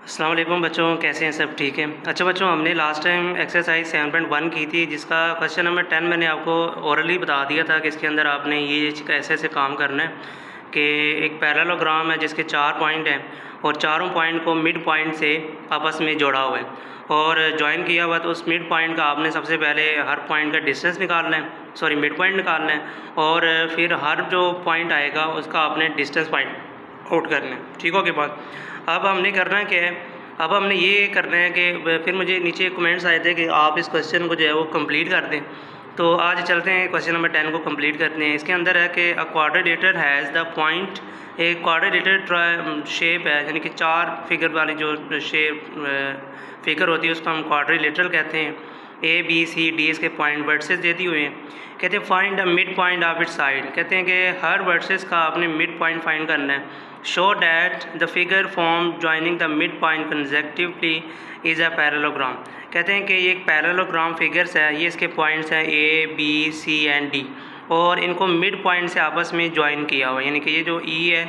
अस्सलाम वालेकुम बच्चों, कैसे हैं सब? ठीक है। अच्छा बच्चों, हमने लास्ट टाइम एक्सरसाइज 7.1 की थी, जिसका क्वेश्चन नंबर 10 मैंने आपको ओरली बता दिया था कि इसके अंदर आपने ये ऐसे ऐसे काम करना है कि एक पैरेललोग्राम है जिसके 4 पॉइंट हैं और चारों पॉइंट को मिड पॉइंट से आपस में जोड़ा हुआ है और ज्वाइन किया हुआ। तो उस मिड पॉइंट का आपने सबसे पहले हर पॉइंट का डिस्टेंस निकालना है, सॉरी मिड पॉइंट निकालना है, और फिर हर जो पॉइंट आएगा उसका आपने डिस्टेंस पॉइंट आउट करना है। ठीक हो के बाद अब हमने करना क्या है, अब हमने ये करना है कि फिर मुझे नीचे कमेंट्स आए थे कि आप इस क्वेश्चन को जो है वो कंप्लीट कर दें। तो आज चलते हैं क्वेश्चन नंबर 10 को कंप्लीट करते हैं। इसके अंदर है कि अ क्वाड्रिलेटर हैज़ द पॉइंट, एक क्वाड्रिलेटर शेप है, यानी कि 4 फिगर वाली जो शेप फिगर होती है उसको हम क्वाड्रिलेटरल कहते हैं। ए बी सी डी इसके पॉइंट वर्सेस देती हुए हैं। कहते हैं find the mid point of it side, कहते हैं कि हर वर्सेस का आपने मिड पॉइंट फाइंड करना है। Show that the figure form joining the mid point consecutively is a parallelogram. कहते हैं कि ये एक पैरेललोग्राम फिगर्स है, ये इसके पॉइंट्स हैं A B C and D, और इनको मिड पॉइंट से आपस में ज्वाइन किया हुआ है। यानी कि ये जो ई है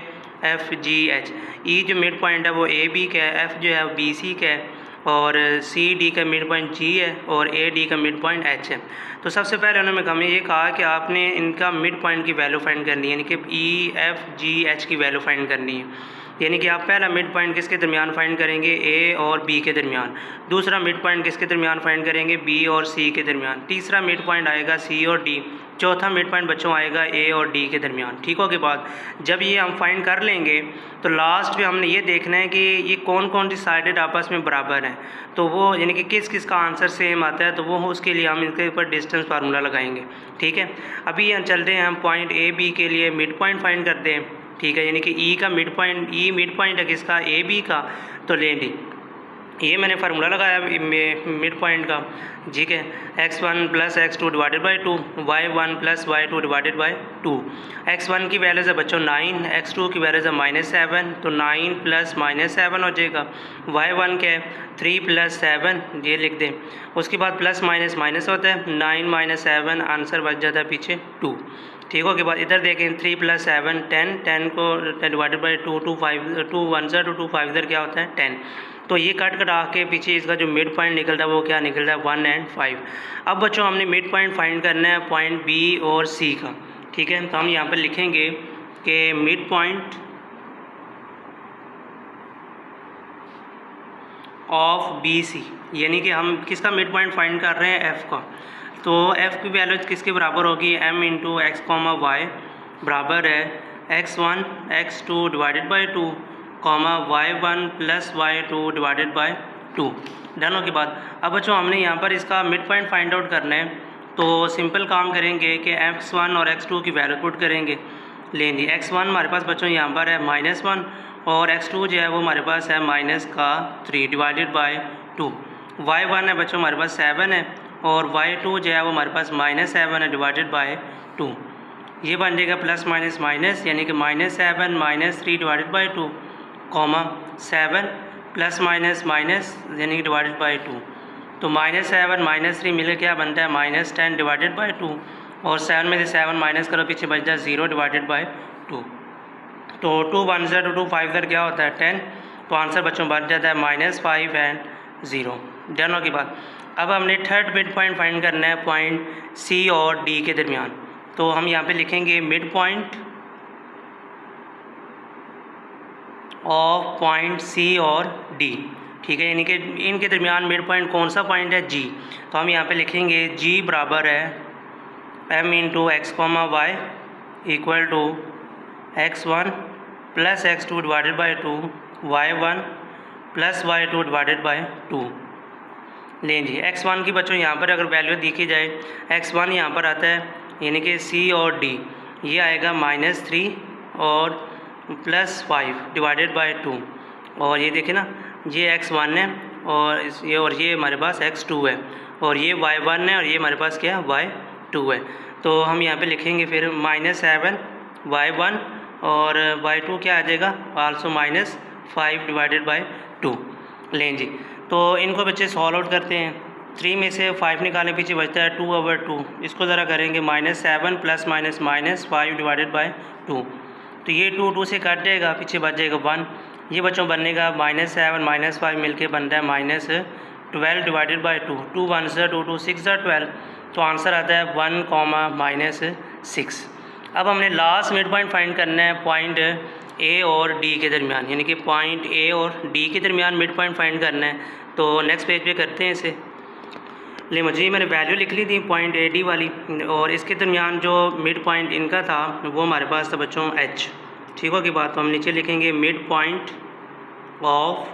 एफ जी एच, ई जो मिड पॉइंट है वो ए बी का है, एफ जो है वो बी सी का है, और सी डी का मिड पॉइंट जी है, और ए डी का मिड पॉइंट एच है। तो सबसे पहले उन्होंने हमें ये कहा कि आपने इनका मिड पॉइंट की वैल्यू फाइंड करनी है, यानी कि ई एफ जी एच की वैल्यू फाइंड करनी है। यानी कि आप पहला मिड पॉइंट किसके दरमियान फाइंड करेंगे, ए और बी के दरमियान। दूसरा मिड पॉइंट किसके दरमियान फाइंड करेंगे, बी और सी के दरमियान। तीसरा मिड पॉइंट आएगा सी और डी। चौथा मिड पॉइंट बच्चों आएगा ए और डी के दरमियान। ठीक हो के बाद जब ये हम फाइंड कर लेंगे तो लास्ट में हमने ये देखना है कि ये कौन कौन सी साइडेड आपस में बराबर हैं, तो वो यानी कि किस किस का आंसर सेम आता है, तो वो उसके लिए हम इसके ऊपर डिस्टेंस फार्मूला लगाएंगे। ठीक है, अभी हम चलते हैं, हम पॉइंट ए बी के लिए मिड पॉइंट फाइंड करते हैं। ठीक है, यानी कि ई का मिड पॉइंट, ई मिड पॉइंट है किसका, ए बी का। तो ले ली, ये मैंने फार्मूला लगाया मिड पॉइंट का। ठीक है, x1 plus x2 divided by 2, y1 plus y2 divided by 2। x1 की वैल्यूज़ है बच्चों 9, x2 की वैल्यूज़ है -7, तो 9 प्लस -7 हो जाएगा। y1 क्या है 3 प्लस 7, ये लिख दें। उसके बाद प्लस माइनस माइनस होता है, 9 माइनस 7, आंसर बच जाता है पीछे 2। ठीक हो के बाद इधर देखें 3 प्लस 7 10, 10 को डिवाइडेड बाई 2, 2 5 2 1 ज़र 2 5 इधर क्या होता है 10। तो ये कट कटा के पीछे इसका जो मिड पॉइंट निकलता है वो क्या निकलता है 1 और 5। अब बच्चों हमने मिड पॉइंट फाइंड करना है पॉइंट बी और सी का। ठीक है, तो हम यहाँ पर लिखेंगे कि midpoint of B C, यानी कि हम किसका मिड पॉइंट फाइंड कर रहे हैं, एफ़ का। तो एफ़ की वैल्यू किसके बराबर होगी, m into x comma y बराबर है x1 x2 divided by 2 comma y1 plus y2 divided by 2। Done हो के बाद अब बच्चों हमने यहाँ पर इसका मिड पॉइंट फाइंड आउट करना है। तो सिंपल काम करेंगे कि x1 और x2 की वैल्यू पुट करेंगे। लेंगे x1 हमारे पास बच्चों यहाँ पर है -1, और x2 जो है वो हमारे पास है -3 डिवाइडेड बाई 2। y1 है बच्चों हमारे पास 7 है, और y2 जो है वो हमारे पास -7 है डिवाइडेड बाई 2। ये बन जाएगा प्लस माइनस माइनस, यानी कि -7 -3 divided by 2 comma 7 plus minus minus यानी कि डिवाइडेड बाई 2। तो -7 -3 मिलकर क्या बनता है -10 डिवाइडेड बाई 2, और 7 में से 7 माइनस करो पीछे बच जाए 0 डिवाइडेड बाई 2। तो 2 1 ज़र 2 5 ज़र क्या होता है 10, तो आंसर बच्चों बच जाता है -5 एंड 0। डन हो के बाद अब हमने थर्ड मिड पॉइंट फाइंड करना है पॉइंट सी और डी के दरमियान। तो हम यहाँ पे लिखेंगे midpoint of point C और डी। ठीक है, यानी कि इनके दरमियान मिड पॉइंट कौन सा पॉइंट है, जी। तो हम यहाँ पे लिखेंगे जी बराबर है m into x comma y equal to x1 plus x2 divided by 2 y1 plus y2 divided by 2। लें जी x1 की बच्चों यहाँ पर अगर वैल्यू देखी जाए, x1 यहाँ पर आता है यानी कि C और D, ये आएगा -3 और +5 डिवाइडेड बाई 2। और ये देखिए ना, ये x1 है और ये हमारे पास x2 है, और ये y1 है और ये हमारे पास क्या है y2 है। तो हम यहाँ पे लिखेंगे फिर -7 y1 और y2 क्या आ जाएगा आल्सो -5 डिवाइडेड बाई 2। लें जी, तो इनको बच्चे सॉल्व आउट करते हैं। 3 में से 5 निकालें पीछे बचता है 2/2। इसको ज़रा करेंगे -7 प्लस माइनस -5 डिवाइडेड बाई 2। तो ये 2 2 से कट जाएगा, पीछे बच जाएगा 1। ये बच्चों बनेगा -7 -5 मिलके बनता है -12 डिवाइडेड बाई 2। 2 1 2 2 6 12, तो आंसर आता है 1, -6। अब हमने लास्ट मिड पॉइंट फाइंड करना है पॉइंट ए और डी के दरमियान, यानी कि पॉइंट ए और डी के दरमियान मिड पॉइंट फाइंड करना है। तो नेक्स्ट पेज पे करते हैं इसे। ले मुझे मैंने वैल्यू लिख ली थी पॉइंट ए डी वाली, और इसके दरमियान जो मिड पॉइंट इनका था वो हमारे पास था बच्चों एच। ठीक हो की बात। तो हम नीचे लिखेंगे midpoint of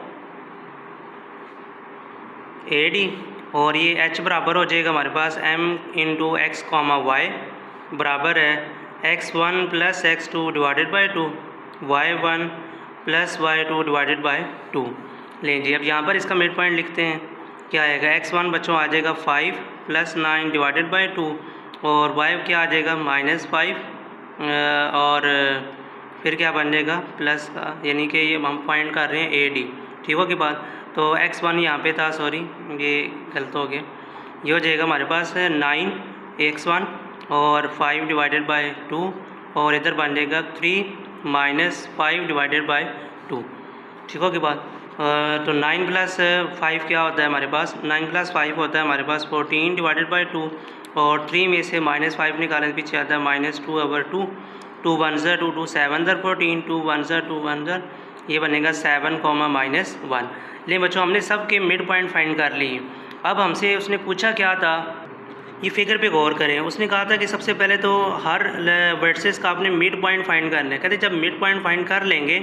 A D, और ये एच बराबर हो जाएगा हमारे पास m into x comma y बराबर है x1 plus x2 divided by 2, y1 plus y2 divided by 2। लें जी, अब यहाँ पर इसका मिड पॉइंट लिखते हैं। क्या आएगा, x1 बच्चों आ जाएगा 5 प्लस 9 डिवाइडेड बाई 2, और y क्या आ जाएगा -5, और फिर क्या बन जाएगा प्लस का, यानी कि ये हम पॉइंट कर रहे हैं ए डी। ठीक हो की बात। तो x1 यहाँ पे था, सॉरी ये गलत हो गया, ये हो जाएगा हमारे पास 9 x1 और 5 डिवाइडेड बाई 2, और इधर बन जाएगा 3 -5 डिवाइडेड बाई 2। ठीक हो की बात। तो 9 प्लस 5 क्या होता है हमारे पास, 9 प्लस 5 होता है हमारे पास 14 डिवाइडेड बाई 2, और 3 में से -5 निकालें पीछे आता है -2/2, 2 1 2 2 7 14, 2 1 2 1, ये बनेगा 7, -1। लेकिन बच्चों हमने सब के मिड पॉइंट फाइंड कर लिए। अब हमसे उसने पूछा क्या था, ये फिगर पे गौर करें। उसने कहा था कि सबसे पहले तो हर वर्सेस का आपने मिड पॉइंट फाइंड करना है। कहते जब मिड पॉइंट फाइंड कर लेंगे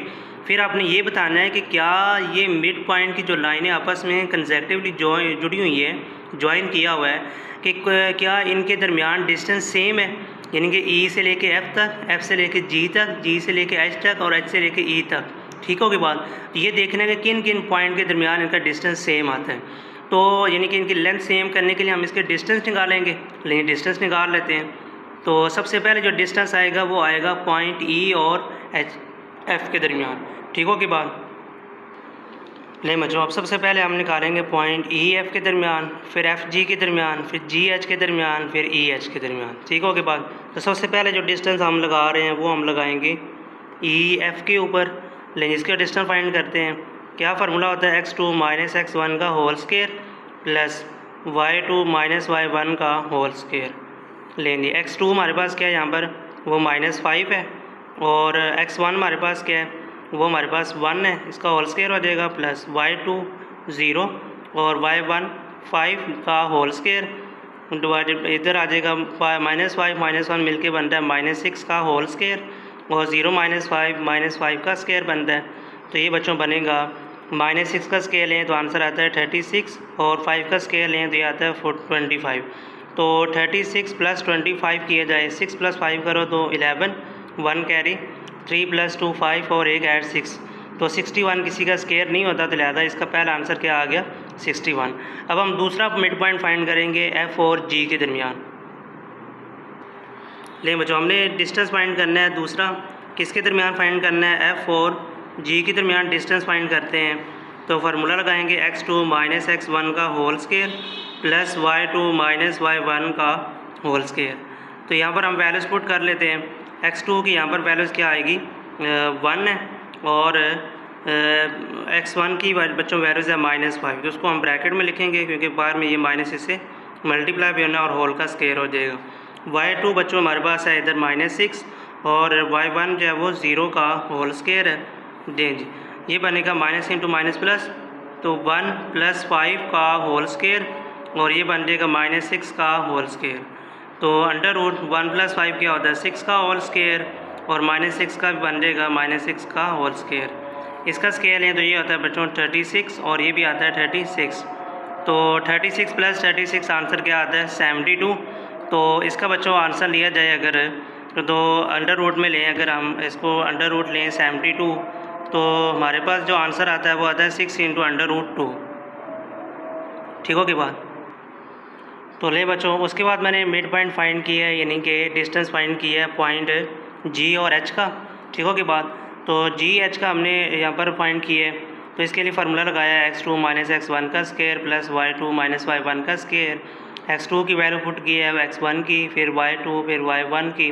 फिर आपने ये बताना है कि क्या ये मिड पॉइंट की जो लाइनें आपस में कंसेक्टिवली जुड़ी हुई है, ज्वाइन किया हुआ है, कि क्या इनके दरमियान डिस्टेंस सेम है, यानी कि ई से लेके एफ तक, एफ से लेके जी तक, जी से लेके एच तक, और एच से लेके ई तक। ठीक हो की बात। तो ये देखना है कि किन किन पॉइंट के दरमियान इनका डिस्टेंस सेम आता है। तो यानी कि इनकी लेंथ सेम करने के लिए हम इसके डिस्टेंस निकालेंगे। लेकिन डिस्टेंस निकाल लेते हैं। तो सबसे पहले जो डिस्टेंस आएगा वो आएगा पॉइंट ई और एच एफ के दरमियान। ठीक हो की बात। ले बच्चों अब सबसे पहले हम निकालेंगे पॉइंट ई एफ के दरमियान, फिर एफ जी के दरमियान, फिर जी एच के दरमियान, फिर ई एच के दरमियान। ठीक हो के बाद तो सबसे पहले जो डिस्टेंस हम लगा रहे हैं वो हम लगाएंगे ई एफ के ऊपर। लेकिन इसका डिस्टेंस फाइंड करते हैं। क्या फार्मूला होता है, x2 - x1 का whole square plus y2 - y1 का होल स्केयर। लेंगे x2 हमारे पास क्या है यहाँ पर, वो -5 है, और x1 हमारे पास क्या है, वो हमारे पास 1 है, इसका होल स्केयर हो जाएगा, प्लस y2 0 और y1 5 का होल स्केयर डिवाइडेड, इधर आ जाएगा -5 -1 मिलके बनता है -6 का होल स्केयर, और 0 - 5 का स्केयर बनता है। तो ये बच्चों बनेगा -6 का स्केयर लें तो आंसर आता है 36, और 5 का स्केयर लें तो ये आता है 25। तो 36 + 25 किया जाए, 6 + 5 करो तो 11, 1 कैरी, 3 + 2 5, और 1 ऐड 6, तो 61 किसी का स्केयर नहीं होता, तो लिहाजा इसका पहला आंसर क्या आ गया 61। अब हम दूसरा मिड पॉइंट फाइंड करेंगे एफ़ और जी के दरमियान। लेकिन बच्चों हमने डिस्टेंस फाइंड करना है दूसरा, किसके दरमियान फाइंड करना है, एफ़ और जी के दरमियान डिस्टेंस फाइंड करते हैं। तो फार्मूला लगाएंगे x2 - x1 का whole square plus y2 - y1 का होल स्केयर। तो यहाँ पर हम वैल्यूज़ पुट कर लेते हैं। x2 की यहाँ पर वैल्यूज़ क्या आएगी, 1 है, और x1 की बच्चों वैल्यूज़ है -5, तो उसको हम ब्रैकेट में लिखेंगे क्योंकि बाहर में ये माइनस इससे मल्टीप्लाई भी होना और होल का स्केयर हो जाएगा। y2 बच्चों हमारे पास है इधर -6, और y1 जो है वो 0 का होल स्केयर है। दें जी, ये बनेगा माइनस इंटू माइनस प्लस, तो 1 + 5 का होल स्केयर, और ये बन जाएगा -6 का होल स्केयर। तो अंडर रूट 1 + 5 क्या होता है 6 का होल स्केयर, और -6 का भी बन जाएगा -6 का होल स्केयर। इसका स्केयर लें तो ये होता है बच्चों 36, और ये भी आता है 36। तो 36 + 36 आंसर क्या आता है 72। तो इसका बच्चों आंसर लिया जाए अगर तो अंडर रूट में लें, अगर हम इसको अंडर रूट लें 72, तो हमारे पास जो आंसर आता है वो आता है 6 × √2। ठीक हो की बात। तो ले बच्चों उसके बाद मैंने मिड पॉइंट फाइंड किया है, यानी कि डिस्टेंस फाइंड किया है पॉइंट जी और एच का। ठीक हो की बात। तो जी एच का हमने यहाँ पर फाइंड किया है, तो इसके लिए फार्मूला लगाया है x2 - x1 का स्केयर प्लस y2 - y1 का स्केयर। x2 की वैल्यू पुट की है x1 की, फिर y2, फिर y1 की,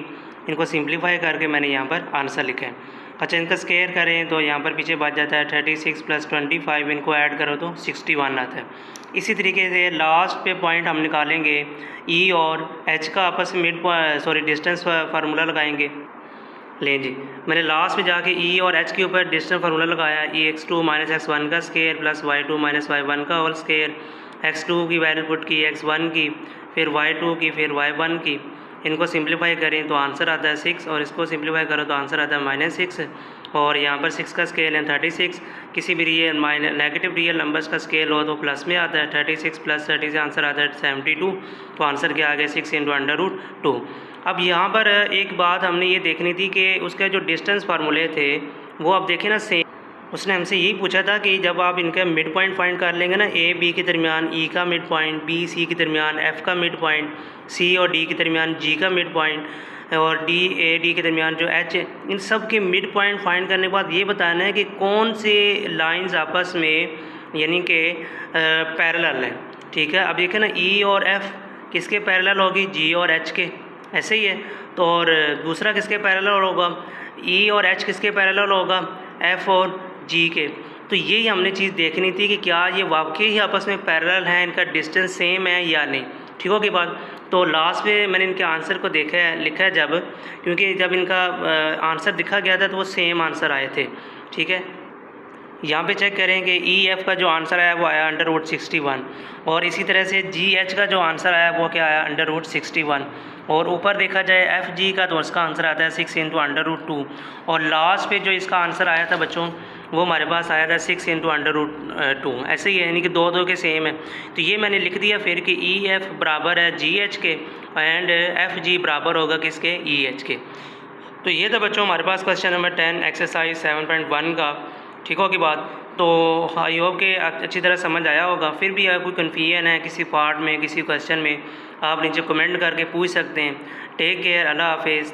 इनको सिंप्लीफाई करके मैंने यहाँ पर आंसर लिखा है। अच्छा, इनका स्केयर करें तो यहाँ पर पीछे बच जाता है 36 + 25, इनको ऐड करो तो 61 आता है। इसी तरीके से लास्ट पे पॉइंट हम निकालेंगे ई और एच का आपस में डिस्टेंस फार्मूला लगाएंगे। लें जी, मैंने लास्ट में जाके ई और एच के ऊपर डिस्टेंस फार्मूला लगाया, ई x2 - x1 का स्केयर प्लस y2 - y1 का होल स्केयर, x2 की वैल्यू पुट की, x1 की, फिर y2 की, फिर y1 की। इनको सिंप्लीफाई करें तो आंसर आता है 6 और इसको सिंप्लीफाई करो तो आंसर आता है -6। और यहाँ पर 6 का स्केल है 36, किसी भी नेगेटिव रियल नंबर्स का स्केल हो तो प्लस में आता है। 36 + 30 से आंसर आता है 72। तो आंसर क्या आ गया 6 × √2। अब यहाँ पर एक बात हमने ये देखनी थी कि उसके जो डिस्टेंस फार्मूले थे वो आप देखें ना सेम। उसने हमसे यही पूछा था कि जब आप इनका मिड पॉइंट फाइंड कर लेंगे ना, ए बी के दरमियान ई का मिड पॉइंट, बी सी के दरमियान एफ़ का मिड पॉइंट, सी और डी के दरमियान जी का मिड पॉइंट, और डी ए डी के दरमियान जो एच है, इन सब के मिड पॉइंट फाइंड करने के बाद ये बताना है कि कौन से लाइंस आपस में यानी कि पैरेलल है। ठीक है, अब देखें ना, ई और एफ़ किसके पैरेलल होगी? जी और एच के, ऐसे ही है। तो और दूसरा किसके पैरेलल होगा? ई और एच किसके पैरेलल होगा? एफ़ और जी के। तो यही हमने चीज़ देखनी थी कि क्या ये वाकई ही आपस में पैरेलल हैं, इनका डिस्टेंस सेम है या नहीं। ठीक होगी बात। तो लास्ट में मैंने इनके आंसर को लिखा है जब, क्योंकि जब इनका आंसर दिखा गया था तो वो सेम आंसर आए थे। ठीक है, यहाँ पे चेक करें कि ई एफ़ का जो आंसर आया वो आया √61, और इसी तरह से जी एच का जो आंसर आया वो क्या आया √61, और ऊपर देखा जाए एफ़ जी का तो उसका आंसर आता है 6 × √2, और लास्ट पे जो इसका आंसर आया था बच्चों वो हमारे पास आया था 6 × √2। ऐसे ही है, यानी कि दो के सेम है। तो ये मैंने लिख दिया फिर कि ई एफ़ बराबर है जी एच के एंड एफ़ जी बराबर होगा किसके? ई एच के। तो ये था बच्चों हमारे पास क्वेश्चन नंबर 10 एक्सरसाइज 7.1 का। ठीक होगी बात। तो आई होप कि अच्छी तरह समझ आया होगा। फिर भी अगर कोई कन्फ्यूजन है किसी पार्ट में, किसी क्वेश्चन में, आप नीचे कमेंट करके पूछ सकते हैं। टेक केयर, अल्लाह हाफिज़।